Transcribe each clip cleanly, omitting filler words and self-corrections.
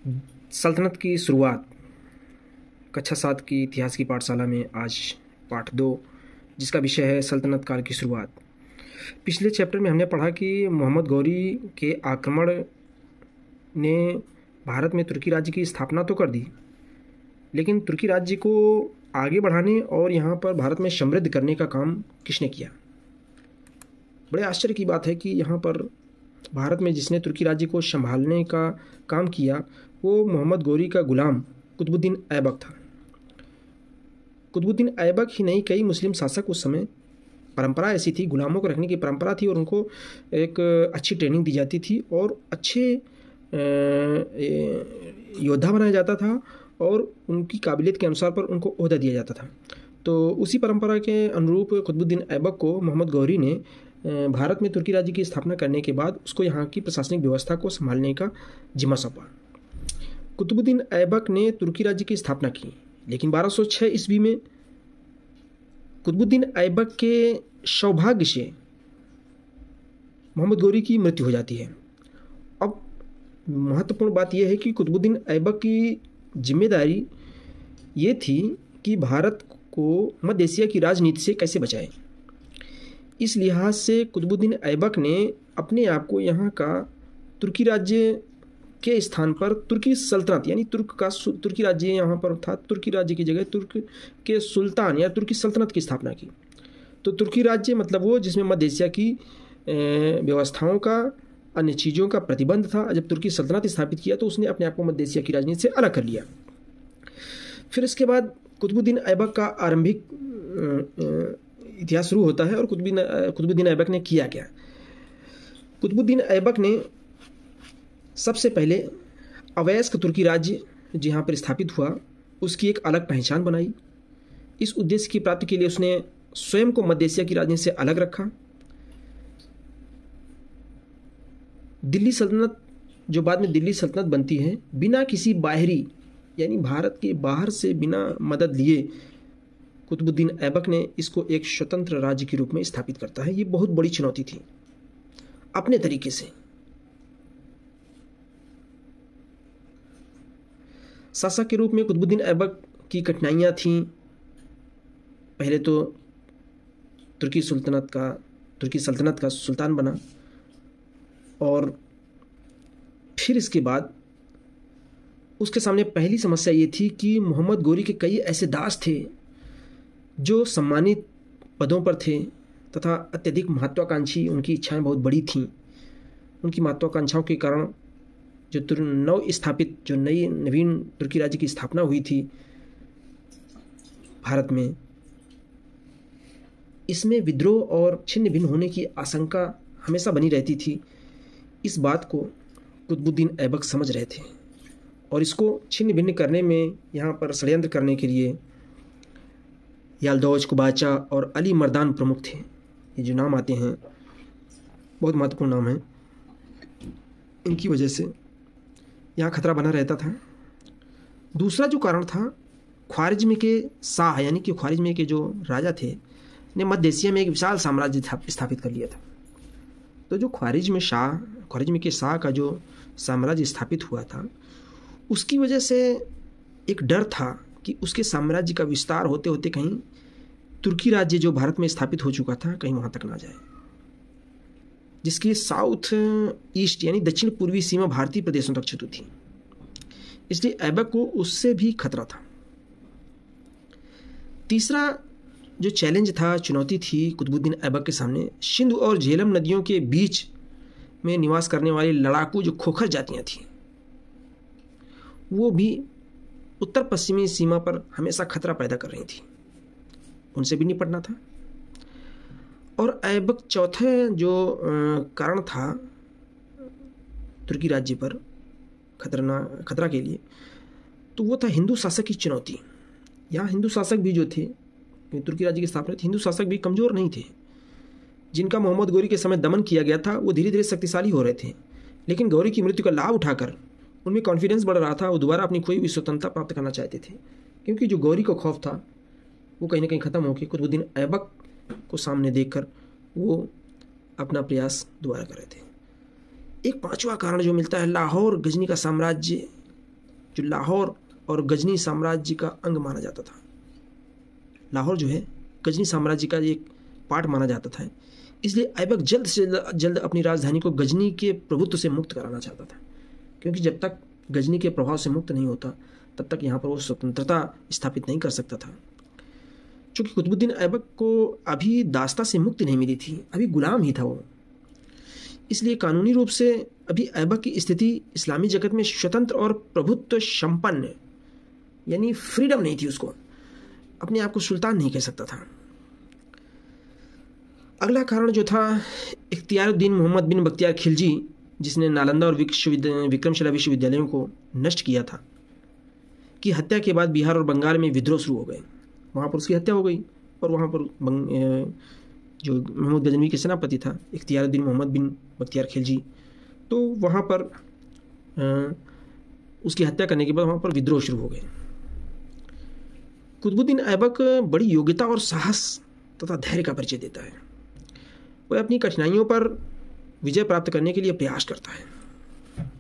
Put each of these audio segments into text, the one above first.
सल्तनत की शुरुआत कक्षा 7 की इतिहास की पाठशाला में आज पाठ 2, जिसका विषय है सल्तनत काल की शुरुआत। पिछले चैप्टर में हमने पढ़ा कि मोहम्मद गौरी के आक्रमण ने भारत में तुर्की राज्य की स्थापना तो कर दी, लेकिन तुर्की राज्य को आगे बढ़ाने और यहाँ पर भारत में समृद्ध करने का काम किसने किया। बड़े आश्चर्य की बात है कि यहाँ पर भारत में जिसने तुर्की राज्य को संभालने का काम किया वो मोहम्मद गौरी का गुलाम कुतुबुद्दीन ऐबक था। कुतुबुद्दीन ऐबक ही नहीं, कई मुस्लिम शासक उस समय, परंपरा ऐसी थी, गुलामों को रखने की परंपरा थी और उनको एक अच्छी ट्रेनिंग दी जाती थी और अच्छे योद्धा बनाया जाता था और उनकी काबिलियत के अनुसार पर उनको ओहदा दिया जाता था। तो उसी परंपरा के अनुरूप कुतुबुद्दीन ऐबक को मोहम्मद गौरी ने भारत में तुर्की राज्य की स्थापना करने के बाद उसको यहाँ की प्रशासनिक व्यवस्था को संभालने का जिम्मा सौंपा। कुतुबुद्दीन ऐबक ने तुर्की राज्य की स्थापना की, लेकिन 1206 ईस्वी में कुतुबुद्दीन ऐबक के सौभाग्य से मोहम्मद गौरी की मृत्यु हो जाती है। अब महत्वपूर्ण बात यह है कि कुतुबुद्दीन ऐबक की जिम्मेदारी ये थी कि भारत को मध्य एशिया की राजनीति से कैसे बचाए। इस लिहाज से कुतुबुद्दीन ऐबक ने अपने आप को यहाँ का तुर्की राज्य के स्थान पर तुर्की सल्तनत यानी तुर्की राज्य यहाँ पर था, तुर्की राज्य की जगह तुर्क के सुल्तान या तुर्की सल्तनत की स्थापना की। तो तुर्की राज्य मतलब वो जिसमें मध्य एशिया की व्यवस्थाओं का, अन्य चीज़ों का प्रतिबंध था। जब तुर्की सल्तनत स्थापित किया तो उसने अपने आप को मध्य एशिया की राजनीति से अलग कर लिया। फिर इसके बाद कुतुबुद्दीन ऐबक का आरंभिक इतिहास शुरू होता है और कुतुबुद्दीन ऐबक ने किया क्या। कुतुबुद्दीन ऐबक ने सबसे पहले अवैस्क तुर्की राज्य जहाँ पर स्थापित हुआ उसकी एक अलग पहचान बनाई। इस उद्देश्य की प्राप्ति के लिए उसने स्वयं को मध्य एशिया की राजनीति से अलग रखा। दिल्ली सल्तनत, जो बाद में दिल्ली सल्तनत बनती है, बिना किसी बाहरी यानी भारत के बाहर से बिना मदद लिए कुतुबुद्दीन ऐबक ने इसको एक स्वतंत्र राज्य के रूप में स्थापित करता है। ये बहुत बड़ी चुनौती थी अपने तरीके से। शासक के रूप में कुतुबुद्दीन ऐबक की कठिनाइयाँ थीं। पहले तो तुर्की सल्तनत का सुल्तान बना और फिर इसके बाद उसके सामने पहली समस्या ये थी कि मोहम्मद गौरी के कई ऐसे दास थे जो सम्मानित पदों पर थे तथा अत्यधिक महत्वाकांक्षी, उनकी इच्छाएं बहुत बड़ी थीं। उनकी महत्वाकांक्षाओं के कारण जो नवीन तुर्की राज्य की स्थापना हुई थी भारत में, इसमें विद्रोह और छिन्न भिन्न होने की आशंका हमेशा बनी रहती थी। इस बात को कुतुबुद्दीन ऐबक समझ रहे थे और इसको छिन्न भिन्न करने में यहाँ पर षड्यंत्र करने के लिए याल्दौज, कुबाचा और अली मर्दान प्रमुख थे। ये जो नाम आते हैं बहुत महत्वपूर्ण नाम हैं। इनकी वजह से यहाँ खतरा बना रहता था। दूसरा जो कारण था, ख्वारिज्म के शाह यानी कि ख्वारिज्म के जो राजा थे ने मध्य एशिया में एक विशाल साम्राज्य स्थापित कर लिया था। तो जो ख्वारिज्म के शाह का जो साम्राज्य स्थापित हुआ था, उसकी वजह से एक डर था कि उसके साम्राज्य का विस्तार होते होते कहीं तुर्की राज्य जो भारत में स्थापित हो चुका था कहीं वहाँ तक ना जाए, जिसकी साउथ ईस्ट यानी दक्षिण पूर्वी सीमा भारतीय प्रदेशों तक छूती थी। इसलिए ऐबक को उससे भी खतरा था। तीसरा जो चैलेंज था, चुनौती थी कुतुबुद्दीन ऐबक के सामने, सिंधु और झेलम नदियों के बीच में निवास करने वाली लड़ाकू जो खोखर जातियां थीं, वो भी उत्तर पश्चिमी सीमा पर हमेशा खतरा पैदा कर रही थी। उनसे भी निपटना था। और ऐबक चौथे जो कारण था तुर्की राज्य पर खतरा के लिए, तो वो था हिंदू शासक की चुनौती। यहाँ हिंदू शासक भी जो थे, तुर्की राज्य की स्थापना थी, हिंदू शासक भी कमज़ोर नहीं थे। जिनका मोहम्मद गौरी के समय दमन किया गया था वो धीरे धीरे शक्तिशाली हो रहे थे, लेकिन गौरी की मृत्यु का लाभ उठाकर उनमें कॉन्फिडेंस बढ़ रहा था। वो दोबारा अपनी खोई हुई स्वतंत्रता प्राप्त करना चाहते थे, क्योंकि जो गौरी को खौफ था वो कहीं ना कहीं ख़त्म होकर कुतुबुद्दीन ऐबक को सामने देखकर वो अपना प्रयास दोबारा कर रहे थे। एक पांचवा कारण जो मिलता है, लाहौर गजनी का साम्राज्य जो लाहौर और गजनी साम्राज्य का अंग माना जाता था। लाहौर जो है गजनी साम्राज्य का एक पार्ट माना जाता था, इसलिए ऐबक जल्द से जल्द अपनी राजधानी को गजनी के प्रभुत्व से मुक्त कराना चाहता था, क्योंकि जब तक गजनी के प्रभाव से मुक्त नहीं होता तब तक यहाँ पर वो स्वतंत्रता स्थापित नहीं कर सकता था। चूँकि कुतुबुद्दीन ऐबक को अभी दास्ता से मुक्ति नहीं मिली थी, अभी गुलाम ही था वो, इसलिए कानूनी रूप से अभी ऐबक की स्थिति इस्लामी जगत में स्वतंत्र और प्रभुत्व संपन्न यानी फ्रीडम नहीं थी, उसको अपने आप को सुल्तान नहीं कह सकता था। अगला कारण जो था इख्तियारुद्दीन मोहम्मद बिन बख्तियार खिलजी, जिसने नालंदा और विक्रमशिला विश्वविद्यालयों को नष्ट किया था, की हत्या के बाद बिहार और बंगाल में विद्रोह शुरू हो गए। वहाँ पर उसकी हत्या हो गई और वहाँ पर जो महमूद गजनवी के सेनापति था इख्तियारुद्दीन मोहम्मद बिन बख्तियार खिलजी, तो वहाँ पर उसकी हत्या करने के बाद वहाँ पर विद्रोह शुरू हो गए। कुतुबुद्दीन ऐबक बड़ी योग्यता और साहस तथा धैर्य का परिचय देता है। वह अपनी कठिनाइयों पर विजय प्राप्त करने के लिए प्रयास करता है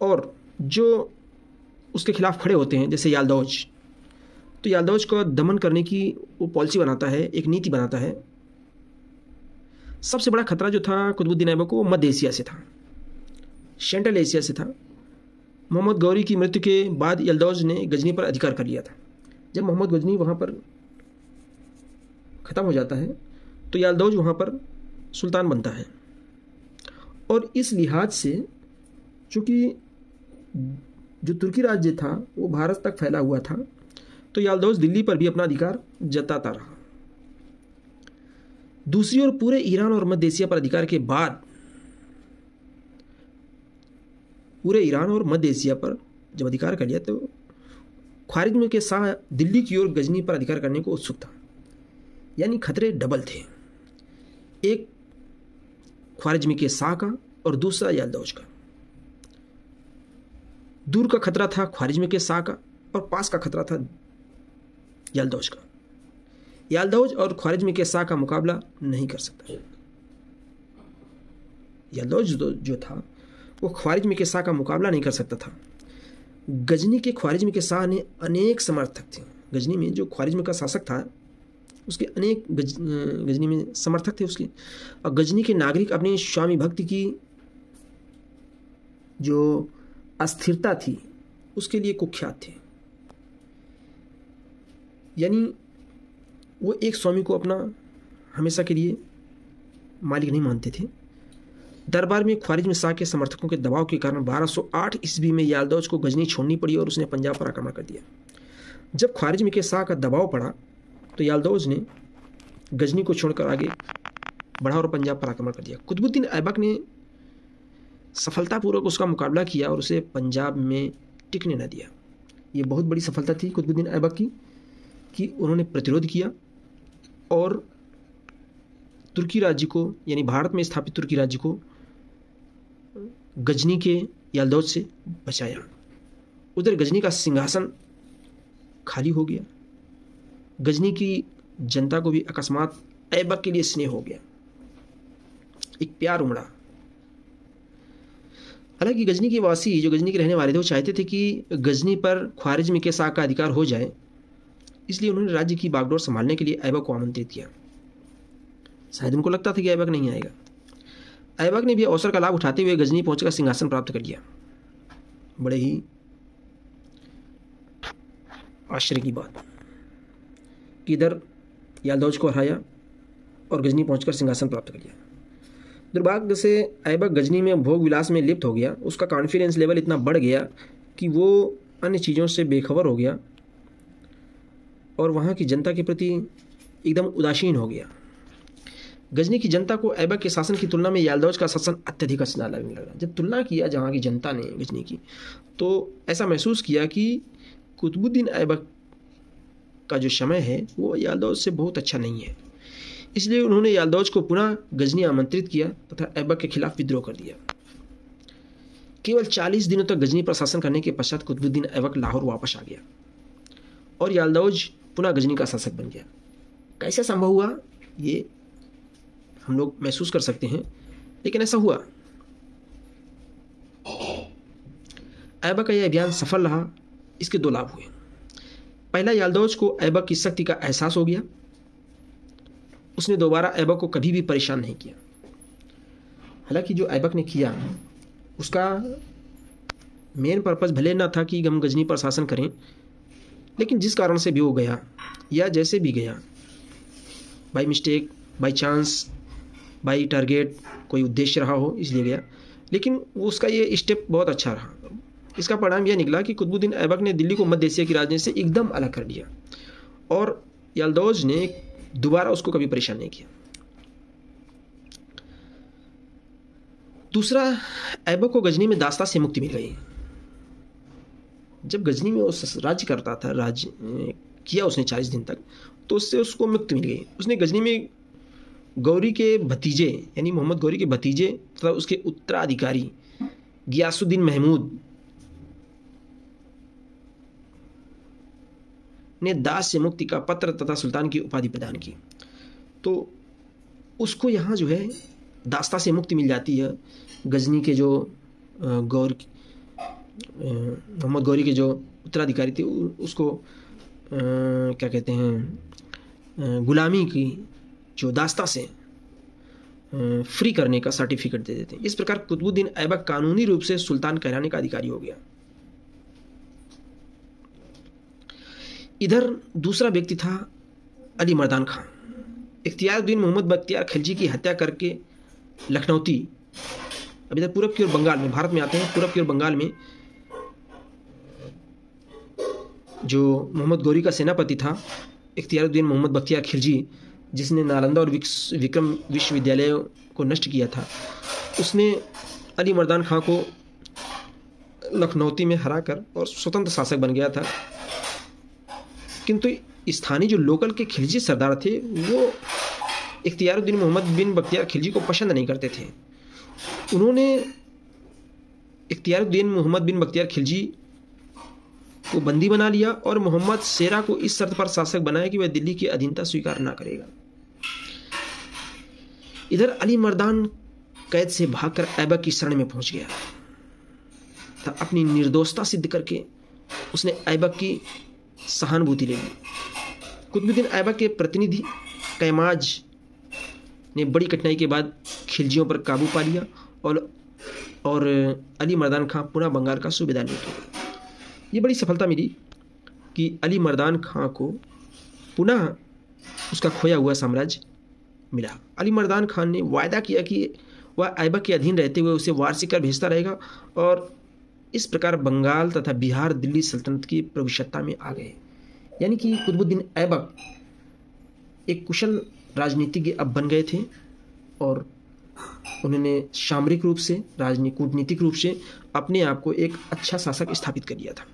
और जो उसके खिलाफ खड़े होते हैं जैसे यालदौज, तो यालदौज को दमन करने की वो पॉलिसी बनाता है, एक नीति बनाता है। सबसे बड़ा खतरा जो था कुतुबुद्दीन ऐबक को मध्य एशिया से था, सेंट्रल एशिया से था। मोहम्मद गौरी की मृत्यु के बाद यालदौज ने गजनी पर अधिकार कर लिया था। जब मोहम्मद गजनी वहाँ पर ख़त्म हो जाता है तो यालदौज वहाँ पर सुल्तान बनता है और इस लिहाज से चूँकि जो तुर्की राज्य था वो भारत तक फैला हुआ था, तो यालदौज दिल्ली पर भी अपना अधिकार जताता रहा। दूसरी ओर पूरे ईरान और मध्य एशिया पर अधिकार के बाद पूरे ईरान और मध्य एशिया पर जब अधिकार कर लिया तो ख्वारिज्म के शाह दिल्ली की ओर गजनी पर अधिकार करने को उत्सुक था, यानी खतरे डबल थे, एक ख्वारिज्मी के शाह का और दूसरा यालदौज का। दूर का खतरा था ख्वारिज्मी के शाह का और पास का खतरा था यालदौज का। यालदौज और ख्वारिज्मी के शाह का मुकाबला नहीं कर सकता। यालदौज जो था वो ख्वारिज्मी के शाह का मुकाबला नहीं कर सकता था। गजनी के ख्वारिज्मी के शाह ने अनेक समर्थक थे। गजनी में जो ख्वारिज्मी का शासक था उसके अनेक गजनी में समर्थक थे उसके, और गजनी के नागरिक अपनी स्वामी भक्ति की जो अस्थिरता थी उसके लिए कुख्यात थे, यानी वो एक स्वामी को अपना हमेशा के लिए मालिक नहीं मानते थे। दरबार में ख्वारिज्मी शाह के समर्थकों के दबाव के कारण 1208 ईस्वी में यालदौज को गजनी छोड़नी पड़ी और उसने पंजाब पर आक्रमण कर दिया। जब ख्वारिज्मी के शाह का दबाव पड़ा तो यालदौज ने गजनी को छोड़कर आगे बढ़ा और पंजाब पर आक्रमण कर दिया। कुतुबुद्दीन ऐबक ने सफलतापूर्वक उसका मुकाबला किया और उसे पंजाब में टिकने न दिया। ये बहुत बड़ी सफलता थी कुतुबुद्दीन ऐबक की कि उन्होंने प्रतिरोध किया और तुर्की राज्य को यानी भारत में स्थापित तुर्की राज्य को गजनी के यालदौज से बचाया। उधर गजनी का सिंहासन खाली हो गया। गजनी की जनता को भी अकस्मात ऐबक के लिए स्नेह हो गया, एक प्यार उमड़ा। हालांकि गजनी के वासी जो गजनी के रहने वाले थे वो चाहते थे कि गजनी पर ख्वारिज्मी के शाह का अधिकार हो जाए, इसलिए उन्होंने राज्य की बागडोर संभालने के लिए ऐबक को आमंत्रित किया। शायद उनको लगता था कि ऐबक नहीं आएगा। ऐबक ने भी अवसर का लाभ उठाते हुए गजनी पहुंचकर सिंहासन प्राप्त कर लिया। बड़े ही आश्चर्य की बात कि इधर यालदौज को हराया और गजनी पहुंचकर सिंहासन प्राप्त कर लिया। दुर्भाग्य से ऐबक गजनी में भोग विलास में लिप्त हो गया। उसका कॉन्फिडेंस लेवल इतना बढ़ गया कि वो अन्य चीज़ों से बेखबर हो गया और वहाँ की जनता के प्रति एकदम उदासीन हो गया। गजनी की जनता को ऐबक के शासन की तुलना में यालदौज का शासन अत्यधिक अच्छा लगने लगा। जब तुलना किया जहाँ की जनता ने गजनी की, तो ऐसा महसूस किया कि कुतुबुद्दीन ऐबक का जो समय है वो यालदौज से बहुत अच्छा नहीं है। इसलिए उन्होंने यालदौज को पुनः गजनी आमंत्रित किया तथा ऐबक के खिलाफ विद्रोह कर दिया। केवल 40 दिनों तक गजनी पर शासन करने के पश्चात कुतुबुद्दीन ऐबक लाहौर वापस आ गया और यालदौज पुनः गजनी का शासक बन गया। कैसे संभव हुआ ये हम लोग महसूस कर सकते हैं, लेकिन ऐसा हुआ। ऐबक का यह अभियान सफल रहा। इसके 2 लाभ हुए। पहला, याल्दौज को ऐबक की शक्ति का एहसास हो गया। उसने दोबारा ऐबक को कभी भी परेशान नहीं किया। हालांकि जो ऐबक ने किया उसका मेन पर्पस भले ना था कि हम गजनी पर शासन करें, लेकिन जिस कारण से भी वो गया या जैसे भी गया, by mistake, by chance, by target, कोई उद्देश्य रहा हो इसलिए गया, लेकिन उसका ये स्टेप बहुत अच्छा रहा। इसका परिणाम यह निकला कि कुतुबुद्दीन ऐबक ने दिल्ली को मध्य एशिया की राजनीति से एकदम अलग कर दिया और याल्दौज ने दोबारा उसको कभी परेशान नहीं किया। दूसरा, ऐबक को गजनी में दास्ता से मुक्ति मिल गई। जब गजनी में वो राज्य करता था, राज्य किया उसने 40 दिन तक, तो उससे उसको मुक्ति मिल गई। उसने गजनी में गौरी के भतीजे यानी मोहम्मद गौरी के भतीजे तथा उसके उत्तराधिकारी गियासुद्दीन महमूद ने दास से मुक्ति का पत्र तथा सुल्तान की उपाधि प्रदान की। तो उसको यहाँ जो है दास्ता से मुक्ति मिल जाती है। गजनी के जो मोहम्मद गौरी के जो उत्तराधिकारी थे उसको क्या कहते हैं, गुलामी की जो दास्ता से फ्री करने का सर्टिफिकेट दे देते हैं। इस प्रकार कुतुबुद्दीन ऐबक कानूनी रूप से सुल्तान कहलाने का अधिकारी हो गया। इधर दूसरा व्यक्ति था अली मर्दान खां। इख्तियारुद्दीन मोहम्मद बख्तियार खिलजी की हत्या करके लखनौती, अभी तक पूरब की ओर बंगाल में, भारत में आते हैं, पूरब की ओर बंगाल में जो मोहम्मद गौरी का सेनापति था इख्तियारुद्दीन मोहम्मद बख्तियार खिलजी, जिसने नालंदा और विक्रम विश्वविद्यालय को नष्ट किया था, उसने अली मर्दान खां को लखनौती में हराकर और स्वतंत्र शासक बन गया था। किंतु स्थानीय जो लोकल के खिलजी सरदार थे वो इख्तियारुद्दीन मोहम्मद बिन बख्तियार खिलजी को पसंद नहीं करते थे। उन्होंने इख्तियारुद्दीन मोहम्मद बिन बख्तियार खिलजी को बंदी बना लिया और मोहम्मद शेरा को इस शर्त पर शासक बनाया कि वह दिल्ली की अधीनता स्वीकार ना करेगा। इधर अली मर्दान कैद से भागकर ऐबक की शरण में पहुंच गया था। अपनी निर्दोषता सिद्ध करके उसने ऐबक की सहानुभूति ले ली। कुतुबुद्दीन ऐबक के प्रतिनिधि कैमाज ने बड़ी कठिनाई के बाद खिलजियों पर काबू पा लिया और अली मर्दान खां पुनः बंगाल का सूबेदार नियुक्त हो गया। ये बड़ी सफलता मिली कि अली मर्दान खां को पुनः उसका खोया हुआ साम्राज्य मिला। अली मर्दान खान ने वायदा किया कि वह ऐबक के अधीन रहते हुए उसे वार्षिक कर भेजता रहेगा और इस प्रकार बंगाल तथा बिहार दिल्ली सल्तनत की प्रभुसत्ता में आ गए। यानी कि कुतुबुद्दीन ऐबक एक कुशल राजनीतिज्ञ अब बन गए थे और उन्होंने सामरिक रूप से, कूटनीतिक रूप से अपने आप को एक अच्छा शासक स्थापित कर लिया था।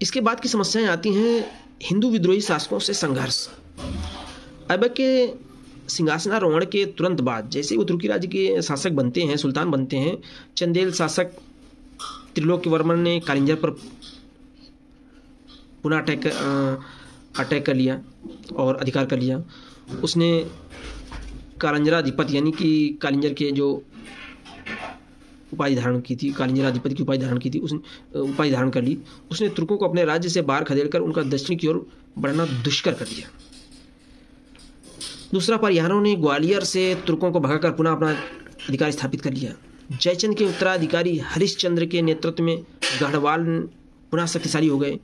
इसके बाद की समस्याएं आती हैं हिंदू विद्रोही शासकों से संघर्ष। ऐबक के सिंहासनारोहण के तुरंत बाद जैसे वो तुर्की राज्य के शासक बनते हैं, सुल्तान बनते हैं, चंदेल शासक त्रिलोक्यवर्मन ने कालिंजर पर पुनः अटैक कर लिया और अधिकार कर लिया। उसने कालिंजराधिपति यानी कि कालिंजर के जो उपाधि धारण की थी, कालिंजराधिपति की उपाधि धारण की थी, उसने उपाधि धारण कर ली। उसने तुर्कों को अपने राज्य से बाहर खदेड़कर उनका दक्षिण की ओर बढ़ना दुष्कर कर दिया। दूसरा, परिहारों ने ग्वालियर से तुर्कों को भगाकर पुनः अपना अधिकार स्थापित कर लिया। जयचंद के उत्तराधिकारी हरिश्चंद्र के नेतृत्व में गढ़वाल पुनः शक्तिशाली हो गए।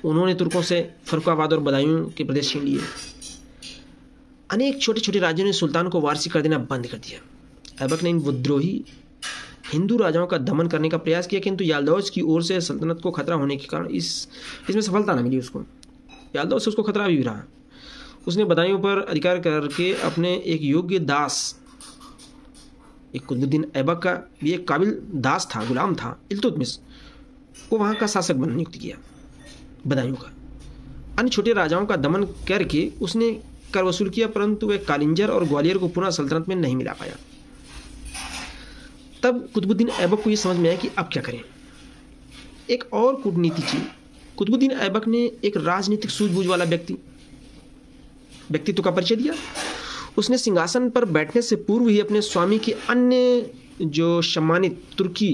उन्होंने तुर्कों से फर्रुखाबाद और बदायूं के प्रदेश छीन लिए। अनेक छोटे छोटे राज्यों ने सुल्तान को वार्षिक कर देना बंद कर दिया। ऐबक ने इन विद्रोही हिंदू राजाओं का दमन करने का प्रयास किया, किंतु याल्दौज की ओर से सल्तनत को खतरा होने के कारण इसमें सफलता न मिली उसको। याल्दौज से उसको खतरा भी रहा। उसने बदायूं पर अधिकार करके अपने एक योग्य दास, एक कुतुबुद्दीन ऐबक का भी एक काबिल दास था, गुलाम था, इल्तुतमिश, को वहाँ का शासक बन नियुक्त किया बदायूं का। अन्य छोटे राजाओं का दमन करके उसने कर वसूल किया, परंतु वह कालिंजर और ग्वालियर को पुनः सल्तनत में नहीं मिला पाया। तब कुतुबुद्दीन ऐबक को यह समझ में आया कि अब क्या करें। एक और कूटनीति थी। कुतुबुद्दीन ऐबक ने एक राजनीतिक सूझबूझ वाला व्यक्तित्व का परिचय दिया। उसने सिंहासन पर बैठने से पूर्व ही अपने स्वामी के अन्य जो सम्मानित तुर्की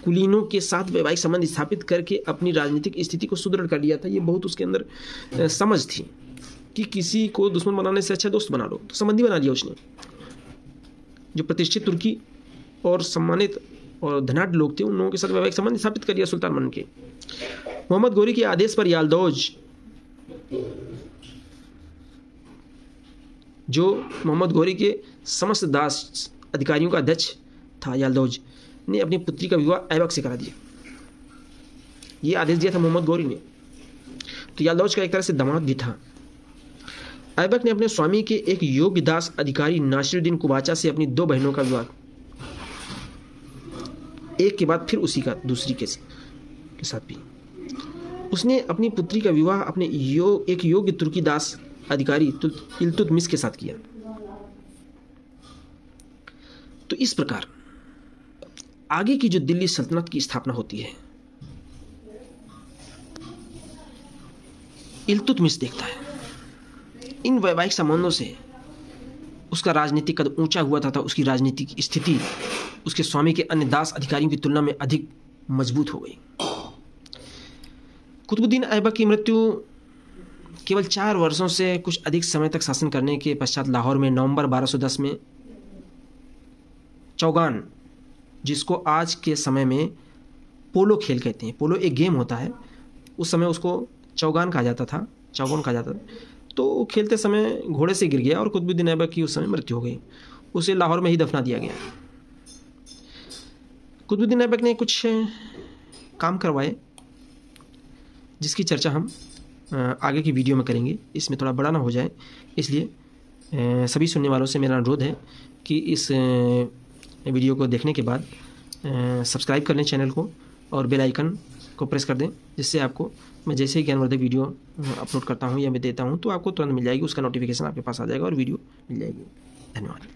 कुलीनों के साथ वैवाहिक संबंध स्थापित करके अपनी राजनीतिक स्थिति को सुदृढ़ कर लिया था। ये बहुत उसके अंदर समझ थी कि किसी को दुश्मन बनाने से अच्छा दोस्त बना लो, तो संबंधी बना लिया उसने। जो प्रतिष्ठित तुर्की और सम्मानित और धनाढ़ लोग थे उन लोगों के साथ वैवाहिक संबंध स्थापित कर लिया सुल्तान बनने के। मोहम्मद गौरी के आदेश पर याल्दौज, जो मोहम्मद गौरी के समस्त दास अधिकारियों का अध्यक्ष था, याल्दौज ने अपनी पुत्री का विवाह ऐबक से करा दिया। ये आदेश दिया था मोहम्मद गौरी ने, तो याल्दौज का एक तरह से दामाद भी था। ऐबक ने अपने स्वामी के एक योग्य दास अधिकारी नासिरुद्दीन कुबाचा से अपनी 2 बहनों का विवाह, एक के बाद फिर उसी का दूसरी के साथ भी। उसने अपनी पुत्री का विवाह अपने एक योग्य तुर्की दास अधिकारी इल्तुतमिश के साथ किया। तो इस प्रकार आगे की जो दिल्ली सल्तनत की स्थापना होती है, इल्तुतमिश देखता है इन वैवाहिक संबंधों से उसका राजनीतिक कद ऊंचा हुआ था, उसकी राजनीतिक स्थिति उसके स्वामी के अन्य दास अधिकारियों की तुलना में अधिक मजबूत हो गई। कुतुबुद्दीन ऐबक की मृत्यु केवल 4 वर्षों से कुछ अधिक समय तक शासन करने के पश्चात लाहौर में नवंबर 1210 में चौगान, जिसको आज के समय में पोलो खेल कहते हैं, पोलो एक गेम होता है, उस समय उसको चौगान कहा जाता था, चौगान कहा जाता था। तो खेलते समय घोड़े से गिर गया और कुतुबुद्दीन ऐबक की उस समय मृत्यु हो गई। उसे लाहौर में ही दफना दिया गया। कुतुबुद्दीन ऐबक ने कुछ काम करवाए जिसकी चर्चा हम आगे की वीडियो में करेंगे, इसमें थोड़ा बड़ा ना हो जाए, इसलिए सभी सुनने वालों से मेरा अनुरोध है कि इस वीडियो को देखने के बाद सब्सक्राइब कर लें चैनल को और बेल आइकन को प्रेस कर दें, जिससे आपको मैं जैसे ही ज्ञानवर्धक वीडियो अपलोड करता हूं या मैं देता हूं तो आपको तुरंत मिल जाएगी, उसका नोटिफिकेशन आपके पास आ जाएगा और वीडियो मिल जाएगी। धन्यवाद।